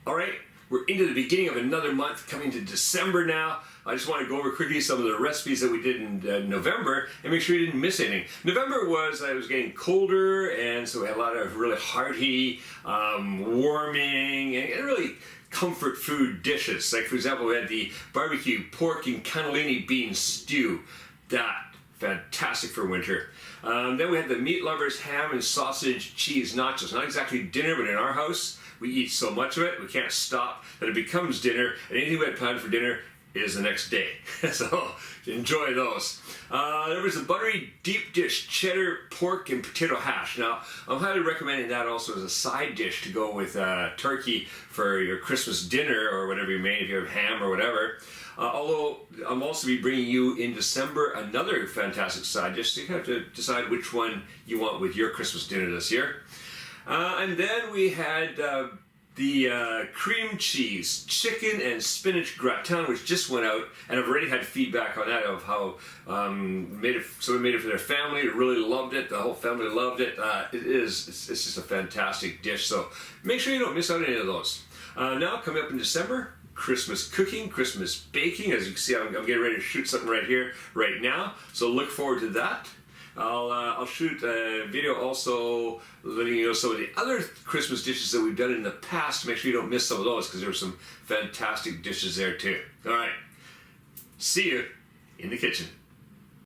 All right, we're into the beginning of another month, coming to December now. I just want to go over quickly some of the recipes that we did in November and make sure you didn't miss anything. November was getting colder, and so we had a lot of really hearty, warming, and really comfort food dishes. Like, for example, we had the barbecue pork and cannelloni bean stew. That fantastic for winter. Then we had the meat lovers ham and sausage cheese nachos. Not exactly dinner, but in our house we eat so much of it we can't stop that it becomes dinner, and anything we had planned for dinner is the next day. So enjoy those. There was a buttery deep dish cheddar pork and potato hash. Now I'm highly recommending that also as a side dish to go with turkey for your Christmas dinner or whatever you made, if you have ham or whatever. Although I'm also be bringing you in December another fantastic side dish, so you have to decide which one you want with your Christmas dinner this year. And then we had the cream cheese chicken and spinach gratin, which just went out, and I've already had feedback on that of how someone made it for their family. They really loved it. The whole family loved it. It's just a fantastic dish. So make sure you don't miss out on any of those. Now coming up in December, Christmas cooking, Christmas baking. As you can see, I'm getting ready to shoot something right here, right now. So look forward to that. I'll shoot a video also letting you know some of the other Christmas dishes that we've done in the past. Make sure you don't miss some of those, because there were some fantastic dishes there too. All right, see you in the kitchen.